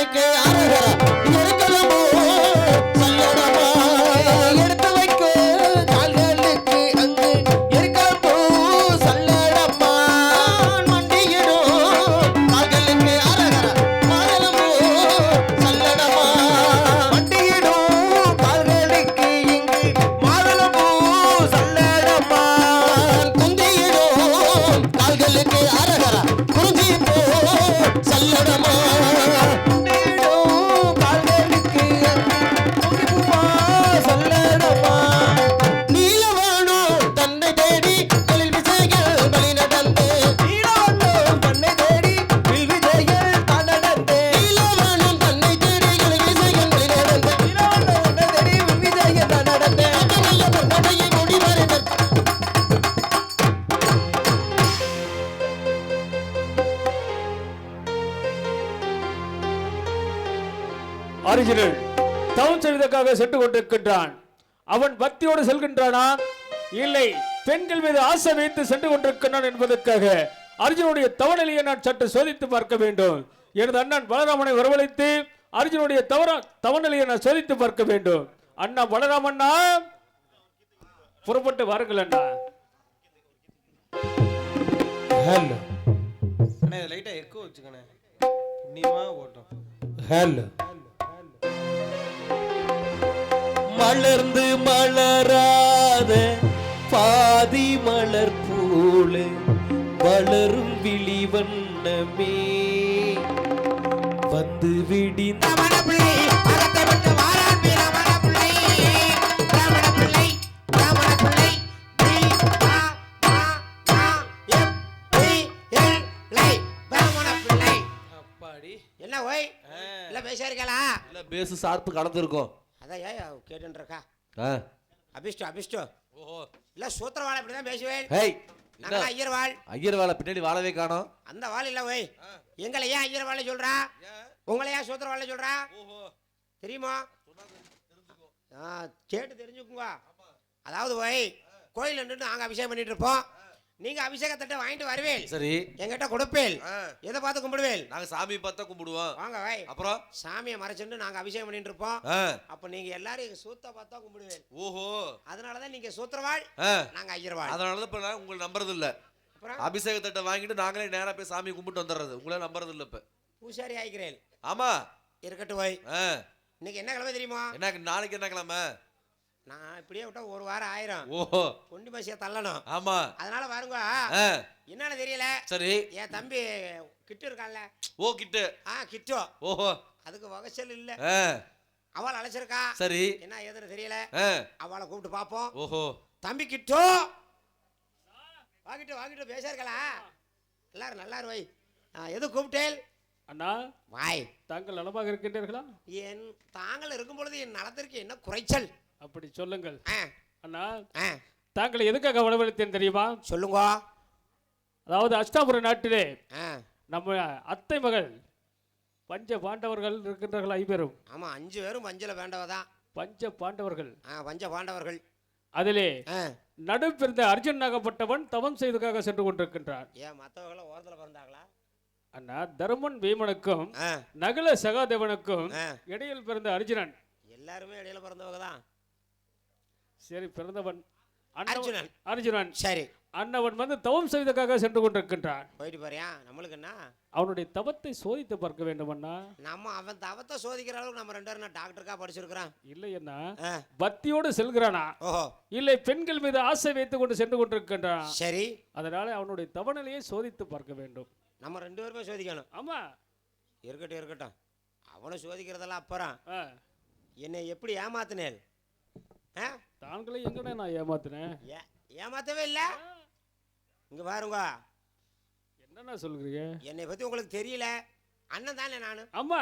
கால்களுக்கு அரகர எருக்கலமோ சல்லடமா எடுத்து வைக்க கால்களுக்கு அங்கு எருக்கலமோ சல்லடமா மண்டியிடும் கால்களுக்கு அரகர மாதலமோ சல்லடமா மண்டியிடும் கால்களுக்கு இங்கு மாதலமோ சல்லடமா குந்தியிடும் கால்களுக்கு அரகர குறிஞ்சி போ சல்லடமா அர்ஜுனன் தவம் செய்வதற்காக சென்று கொண்டிருக்கின்றான். அவன் பக்தியோடு செல்கின்றானா இல்லை பெண்கள் மீது ஆசை வைத்து சென்று கொண்டிருக்கின்றான் என்பதற்காக அர்ஜுனுடைய தவநிலையை நான் சற்று சோதித்து பார்க்க வேண்டும். எனது அண்ணன் பலராமனை வரவழைத்து அர்ஜுனுடைய தவநிலையை நான் சோதித்து பார்க்க வேண்டும். அண்ணா பலராமண்ணா புறப்பட்டு வாருங்கள் அண்ணா. ஹலோ அண்ணா இதை லைட்டாக எக்கோ வச்சுக்கண்ணே புண்ணியமாக ஓட்டும். ஹலோ மலர்ந்து மலராத பாதி மலர் போல வளரும் விழிவண்ணமே வந்து விடிந்த என்ன ஓய் இல்ல பேசாருக்கலா இல்ல பேசு சார்பு கலந்துருக்கோம். அதான் ஏன் கேட்டுருக்கா அபிஷ்டு அபிஷ்டு ஓஹோ இல்ல சூத்திரவாளை இப்படிதான் பேசுவேன். ஹேய் நாங்க ஐயர் வாழ் ஐயர் வாழை பின்னாடி வாழவே காணோம். அந்த வாழ் இல்ல ஓய் எங்களை ஏன் ஐயர் வாழை சொல்றா உங்களை ஏன் சூத்திரவாளை சொல்றா தெரியுமா? கேட்டு தெரிஞ்சுக்குங்க. அதாவது ஓய் கோயில் நின்று நாங்க அபிஷேகம் பண்ணிட்டு இருப்போம். நீங்க அபிஷேகத்தட்டை வாங்கிட்டு வருவேல். சரி எங்கிட்ட கொடுப்பேல். எதை பார்த்து கும்பிடுவேல்? நாங்க சாமி பார்த்தா கும்பிடுவோம். வாங்க வை. அப்புறம் சாமியை மறைச்சிட்டு நாங்க அபிஷேகம் பண்ணிட்டு இருப்போம். அப்ப நீங்க எல்லாரும் எங்க சூத்த பார்த்தா கும்பிடுவேல். ஓஹோ அதனாலதான் நீங்க சூத்திரவாள் நாங்க ஐயர்வாள். அதனாலதான் இப்ப நான் உங்களை நம்புறது இல்ல. அபிஷேகத்தட்டை வாங்கிட்டு நாங்களே நேரா போய் சாமி கும்பிட்டு வந்துடுறது. உங்களை நம்புறது இல்ல. இப்ப பூசாரி ஆயிக்கிறேன். ஆமா இருக்கட்டும் வை. இன்னைக்கு என்ன கிழமை தெரியுமா? என்ன நாளைக்கு என்ன கிழமை? நான் இப்படியே விட்டா ஒரு வாரம் ஆயிரும். ஓஹோ பொண்டி மாசியா தள்ளணும். ஆமா அதனால பாருங்க என்னன்னு தெரியல. சரி என் தம்பி கிட்டு இருக்கான்ல. ஓ கிட்டு கிட்டு. ஓஹோ அதுக்கு வகச்சல் இல்ல. அவள் அழைச்சிருக்கா. சரி என்ன ஏதுன்னு தெரியல. அவளை கூப்பிட்டு பாப்போம். ஓஹோ தம்பி கிட்டு வாங்கிட்டு வாங்கிட்டு பேசாருக்கலா எல்லாரும் நல்லா வை. எது கூப்பிட்டேன் அண்ணா? வாய் தாங்கள் நலமாக இருக்கின்றீர்களா? என் தாங்கள் இருக்கும் பொழுது என் நலத்திற்கு என்ன குறைச்சல்? அப்படி சொல்லுங்கள் அண்ணா. தாங்கள் எதுக்காக வரவழைத்தேன் தெரியுமா? சொல்லுங்க. அதாவது அஷ்டாபுர நாட்டிலே நம்ம அத்தை மகள் பஞ்ச பாண்டவர்கள் இருக்கின்றார்கள் 5 பேரும். ஆமா 5 பேரும் பஞ்சல வேண்டவதான். பஞ்ச பாண்டவர்கள். பஞ்ச பாண்டவர்கள். அதிலே நடு பிறந்த அர்ஜுனாகப்பட்டவன் தவம் செய்வதற்காக சென்று கொண்டிருக்கின்றான். ஏன் மற்றவர்கள் ஓரத்தில் பிறந்தாங்களா? அண்ணா தர்மன் பீமனுக்கும் நகுல சகாதேவனுக்கும் இடையில் பிறந்த அர்ஜுனன். எல்லாருமே இடையில பிறந்தவங்க தான். சரி பிறந்தவன் அர்ஜுனன். அர்ஜுனன் சரி அண்ணவன் வந்து தவம் செய்வதற்காக சென்று கொண்டிருக்கின்றான். போயிட்டு பாரியா நம்மளுக்கு என்ன? அவனுடைய தவத்தை சோதித்து பார்க்க வேண்டும் அண்ணா. நம்ம அவன் தவத்தை சோதிக்கிற அளவுக்கு நம்ம 2 பேரும் டாக்டருக்கா படிச்சிருக்கிறோம். இல்லை அண்ணா பக்தியோடு செல்கிறானா? ஓஹோ இல்லை பெண்கள் மீது ஆசை வைத்துக் கொண்டு சென்று கொண்டிருக்கின்றான். சரி அதனால அவனுடைய தவநிலையை சோதித்து பார்க்க வேண்டும். நம்ம 2 பேருமே சோதிக்கணும். ஆமா இருக்கட்டும் இருக்கட்டும். அவனை சோதிக்கிறதெல்லாம் அப்புறம் என்னை எப்படி ஏமாத்தினேன்? தாங்களே எங்கடா நான் ஏமாத்தினேன்? ஏமாத்தவே இல்லை. இங்க பாருங்க என்னன்னா சொல்றீங்க? என்னை பத்தி உங்களுக்கு தெரியல. அண்ணன் தானே நானு. ஆமா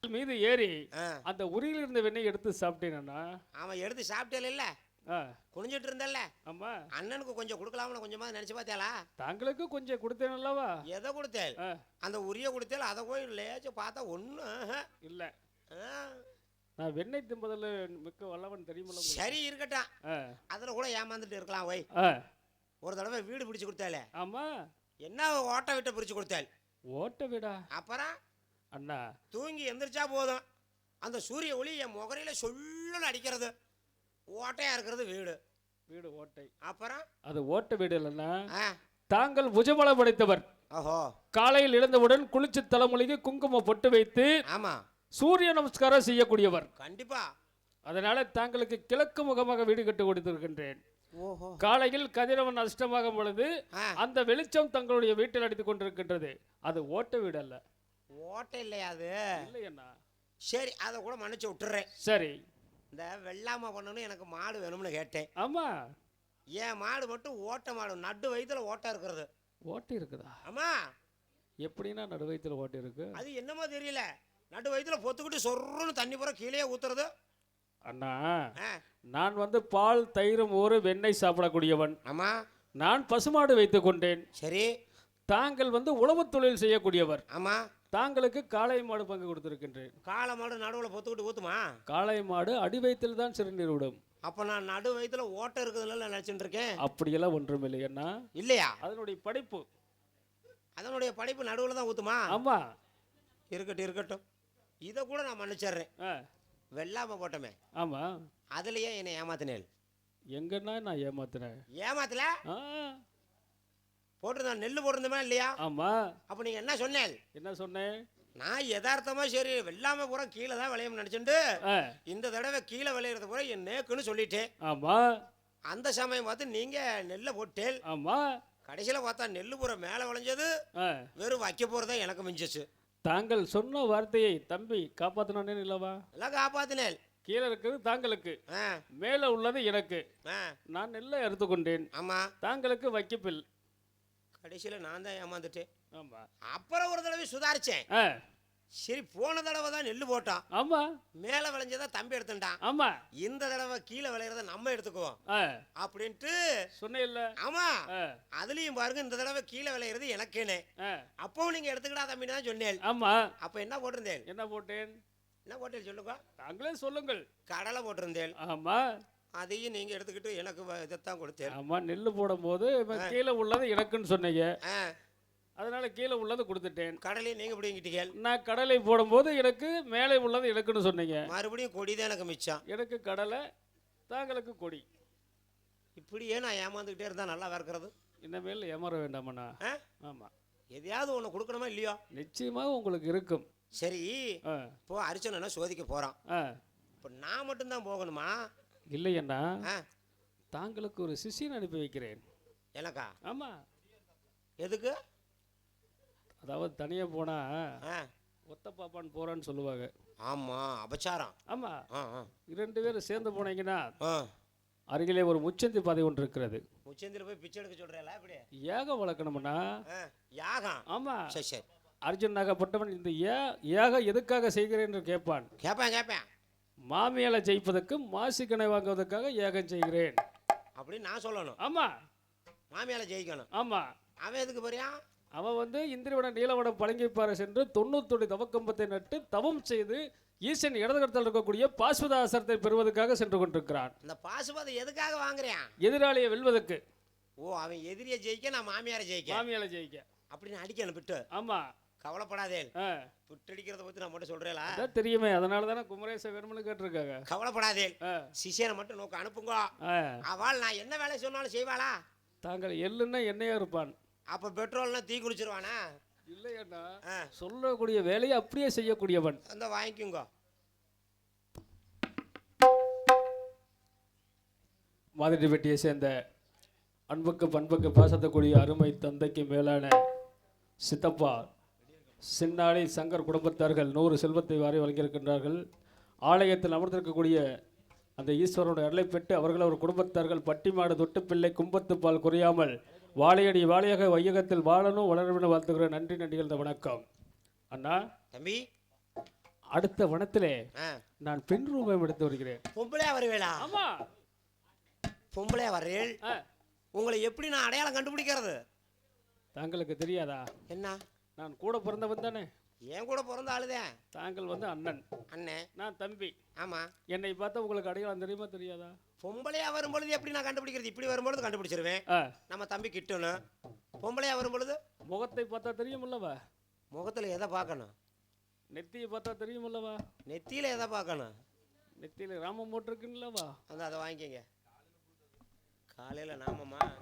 மீது ஏறி அந்த உரியில் இருந்த வெண்ணெய் எடுத்து சாப்பிட்டேன்னா? ஆமா எடுத்து சாப்பிட்டே இல்ல குனிஞ்சிட்டு இருந்தல்ல. ஆமா அண்ணனுக்கு கொஞ்சம் கொடுக்கலாம்னு கொஞ்சமா நினைச்சு பார்த்தியாளா? தாங்களுக்கு கொஞ்சம் கொடுத்தேன் அல்லவா? எதை கொடுத்தேன்? அந்த உரிய கொடுத்தேன். அதை போய் லேச்சு பார்த்தா ஒன்றும் இல்ல. நான் வெண்ணெய் திம்பதில் மிக்க வல்லவன் தெரியுமில்ல. சரி இருக்கட்டும். அதில் கூட ஏமாந்துட்டு இருக்கலாம். வை ஒரு தடவை வீடு பிடிச்சு கொடுத்தாலே. ஆமா என்ன ஓட்ட வீட்டை பிடிச்சு கொடுத்தாள். ஓட்ட வீடா? அப்புறம் அண்ணா தூங்கி எந்திரிச்சா போதும் அந்த சூரிய ஒளி என் முகரையில சொல்லுன்னு அடிக்கிறது. ஓட்டையா இருக்கிறது வீடு. வீடு ஓட்டை. அப்புறம் அது ஓட்ட வீடு இல்லைன்னா ஆ, தாங்கள் புஜபலம் படைத்தவர். ஓஹோ, காலையில் எழுந்தவுடன் குளிச்சு தலைமொழிக்கு குங்குமம் பொட்டு வைத்து ஆமா, சூரிய நமஸ்காரம் செய்யக்கூடியவர். கண்டிப்பா. அதனால தாங்களுக்கு கிழக்கு முகமாக வீடு கட்டி கொடுத்திருக்கின்றேன். ஓஹோ, காலையில் கதிரவன் அஷ்டமாகும் பொழுது ஆ, அந்த வெளிச்சம் தங்களுடைய வீட்டில் அடித்துக் கொண்டிருக்கின்றது. அது ஓட்ட வீடு அல்ல. ஓட்டை இல்லையா அது? இல்லையண்ணா. சரி, அதை கூட மன்னிச்சு விட்டுறேன். சரி. இந்த வெள்ளாம பண்ணணும் எனக்கு மாடு வேணும்னு கேட்டேன். ஆமா. என் மாடு மட்டும் ஓட்ட மாடு, நடு வயிற்றுல ஓட்டை இருக்கிறது. ஓட்டி இருக்குதா? ஆமா, எப்படின்னா நடுவயத்தில் ஓட்டி இருக்கு? அது என்னமோ தெரியல, நடு வயிற்றுல பொத்துக்கிட்டு சொருன்னு தண்ணி பூரா கீழே ஊத்துறது. அண்ணா ஆ, நான் பால் தயிர் மோர் வெண்ணெய் சாப்பிடக்கூடியவன். ஆமா, நான் பசுமாடு வைத்துக் கொண்டேன். சரி, தாங்கள் உழவு தொழில் செய்யக்கூடியவர். ஆமா, தாங்களுக்கு காளை மாடு பங்கு கொடுத்திருக்கின்றேன். காளை மாடு நடுவில் பொத்துக்கிட்டு ஊத்துமா? காளை மாடு அடி வயிற்றில் தான் சிறுநீர் விடும். அப்ப நான் நடு வயிற்றுல ஓட்டை இருக்குதுன்னு நான் நினைச்சிட்டு இருக்கேன். அப்படியெல்லாம் ஒன்றும் இல்லையண்ணா. இல்லையா? அதனுடைய படைப்பு. அதனுடைய படிப்பு நடுவில் தான் ஊத்துமா? ஆமா. இருக்கட்டும் இருக்கட்டும், இதை கூட நான் மன்னிச்சிடுறேன். ஆ, வெள்ளாம போட்டோமே, ஆமா. அதுலயே என்னை ஏமாத்தினேன். எங்கன்னா நான் ஏமாத்துறேன்? ஏமாத்தல, ஆ, போட்டிருந்தேன், நெல் போட்டிருந்தோமா இல்லையா? ஆமா. அப்ப நீங்க என்ன சொன்னேன்? என்ன சொன்னேன்? நான் யதார்த்தமா சரி வெள்ளாம பூரா கீழே தான் விளையும் நினைச்சுட்டு ஆ, இந்த தடவை கீழே விளையிறது பூரா என் நேக்குன்னு சொல்லிட்டேன். ஆமா. அந்த சமயம் பார்த்து நீங்க நெல்லை போட்டேன். ஆமா. கடைசியில் பார்த்தா நெல் பூரா மேலே விளைஞ்சது, ஆ, வெறும் வைக்க போறதா எனக்கு மிஞ்சிச்சு. தாங்கள் சொன்ன வார்த்தையை தம்பி காப்பாத்தினே இல்லவா? எல்லாம் காப்பாத்தினேன். கீழே இருக்கிறது தாங்களுக்கு, ஆ, மேலே உள்ளது எனக்கு. ஆ, நான் நெல்லை எடுத்துக்கொண்டேன். ஆமா, தாங்களுக்கு வைக்கப்பில். கடைசியில் நான் தான் ஏமாந்துட்டேன். ஆமா. அப்புறம் ஒரு தடவை சுதாரிச்சேன். ஆ, சரி, போன தடவை தான் நெல் போட்டான், ஆமா. மேலே விளைஞ்சதா தம்பி எடுத்துட்டான். ஆமா. இந்த தடவை கீழே விளையிறத நம்ம எடுத்துக்குவோம் ஆ, அப்படின்ட்டு. சொன்னே இல்ல. ஆமா, ஆ, அதுலயும் பாருங்க, இந்த தடவை கீழே விளையிறது எனக்கேனே. ஆ, அப்பவும் நீங்க எடுத்துக்கிட்டா தம்பின்னு தான் சொன்னேன். ஆமா. அப்ப என்ன போட்டிருந்தேன்? என்ன போட்டேன்? என்ன போட்டேன் சொல்லுங்க. தாங்களே சொல்லுங்கள். கடலை போட்டிருந்தேன். ஆமா. அதையும் நீங்க எடுத்துக்கிட்டு எனக்கு இதைத்தான் கொடுத்தேன். ஆமா. நெல் போடும் போது கீழே உள்ளது எனக்குன்னு சொன்னீங்க. ஆ, அதனால கீழே உள்ளது கொடுத்துட்டேன். கடலையும் நீங்க பிடிங்கிட்டீங்க. நான் கடலை போடும்போது எனக்கு மேலே உள்ளது எனக்குன்னு சொன்னீங்க. மறுபடியும் கொடி தான் எனக்கு மிச்சம். எனக்கு கடலை, தாங்களுக்கு கொடி. இப்படியே நான் ஏமாந்துக்கிட்டே இருந்தா நல்லா இருக்கிறது. இனிமேல் ஏமாற வேண்டாமண்ணா. ஆ, ஆமா. எதையாவது ஒன்று கொடுக்கணுமா இல்லையோ? நிச்சயமாக உங்களுக்கு இருக்கும். சரி, ஆ, இப்போ அரிச்சனை சோதிக்க போறான். ஆ, இப்போ நான் மட்டும்தான் போகணுமா? இல்லையண்ணா, ஆ, தாங்களுக்கு ஒரு சிஷியன் அனுப்பி வைக்கிறேன். எனக்கா? ஆமா. எதுக்கு? அதாவது தனியாக போனா ஆ, ஒத்த பாப்பான்னு போறான்னு சொல்லுவாங்க. ஆமா, அபச்சாரம். ஆமா. ஆ, ஆ, 2 பேரும் சேர்ந்து போனீங்கன்னா ஆ. அருகிலே ஒரு முச்சந்தி பாதை ஒன்று இருக்கிறது. முச்சந்தில போய் பிச்சை எடுக்க சொல்றேல இப்படி? யாகம் வளர்க்கணும்னா. ஆ, யாகம். ஆமா. சரி சரி, அர்ஜுன் நாகப்பட்டவன் இந்த யாகம் எதுக்காக செய்கிறேன் என்று கேட்பான். கேட்பேன் கேட்பேன். மாமியால ஜெயிப்பதற்கு மாசிக்கணை வாங்குவதற்காக யாகம் செய்கிறேன் அப்படின்னு நான் சொல்லணும். ஆமா. மாமியால ஜெயிக்கணும். ஆமா. அவன் எதுக்கு போறியா? அவன் இந்திரவனம் நீலவனம் பழங்கிப்பாறை சென்று 90 தவக்கம்பத்தை நட்டு தவம் செய்து ஈசன் இடதுகரத்தில் இருக்கக்கூடிய பாஸ்வதாசரத்தை பெறுவதற்காக சென்று கொண்டிருக்கிறான். இந்த பாசுபாதை எதுக்காக வாங்குறேன்? எதிராளியை வெல்வதற்கு. ஓ, அவன் எதிரியை ஜெயிக்க, நான் மாமியாரை ஜெயிக்க. மாமியால ஜெயிக்க. அப்படின்னு அடிக்கணும் பிட்டு. ஆமா. கவலைப்படாதே. ஆ, புட்டடிக்கிறத பத்தி நான் மட்டும் சொல்றேல. அதான் தெரியுமே. அதனால தானே குமரேச வேணும்னு கேட்டிருக்காங்க. கவலைப்படாதே. ஆ, சிஷியனை மட்டும் நோக்க அனுப்புங்க. ஆ. அவள் நான் என்ன வேலை சொன்னாலும் செய்வாளா? தாங்கள் எள்ளுன்னா எண்ணெயா இருப்பான். அப்ப பெட்ரோல்னா தீ குளிச்சிருவானா? இல்லையண்ணா, ஆ, சொல்லக்கூடிய வேலையை அப்படியே செய்யக்கூடியவன். அந்த வாங்கிக்குங்க. மாதிரிப்பட்டியை சேர்ந்த அன்புக்கு பண்புக்கு பாசத்தக்கூடிய அருமை தந்தைக்கு மேலான சித்தப்பா சின்னாளி சங்கர் குடும்பத்தார்கள் 100 செல்வத்தை வாரி வழங்கியிருக்கின்றார்கள். ஆலயத்தில் அமர்ந்திருக்கக்கூடிய அந்த ஈஸ்வரனுடைய அருளை பெற்று அவர்கள் ஒரு குடும்பத்தார்கள் பட்டிமாடு தொட்டு பிள்ளை கும்பத்து பால் குறையாமல் வாழையடி வாழையாக வையகத்தில் வாழணும் வளரணும் வாழ்த்துகிற நன்றி நன்றிகள். வணக்கம் அண்ணா. தம்பி, அடுத்த வனத்திலே ஆ, நான் பெண் ரூபம் எடுத்து வருகிறேன். பொம்பளையா வருவேளா? ஆமா. பொம்பளையா வர்றேன். ஆ, உங்களை எப்படி நான் அடையாளம் கண்டுபிடிக்கிறது? தாங்களுக்கு தெரியாதா? என்ன? நான் கூட பிறந்தவன் தானே. என் கூட பிறந்த ஆளுதான். தாங்கள் அண்ணன், அண்ணன், நான் தம்பி. ஆமா. என்னை பார்த்தா உங்களுக்கு அடையாளம் தெரியுமா தெரியாதா? பொம்பளையா வரும்பொழுது எப்படி நான் கண்டுபிடிக்கிறது? இப்படி வரும்பொழுது கண்டுபிடிச்சிருவேன். ஆ, நம்ம தம்பி கிட்டணும். பொம்பளையா வரும்பொழுது முகத்தை பார்த்தா தெரியுமில்லவா? முகத்துல எதை பார்க்கணும்? நெத்தியை பார்த்தா தெரியுமல்லவா? நெத்தியில எதை பார்க்கணும்? நெத்தியில ராமம் போட்டிருக்குல்லவா? வந்து அதை வாங்கிக்கங்க. காலையில் நாமமா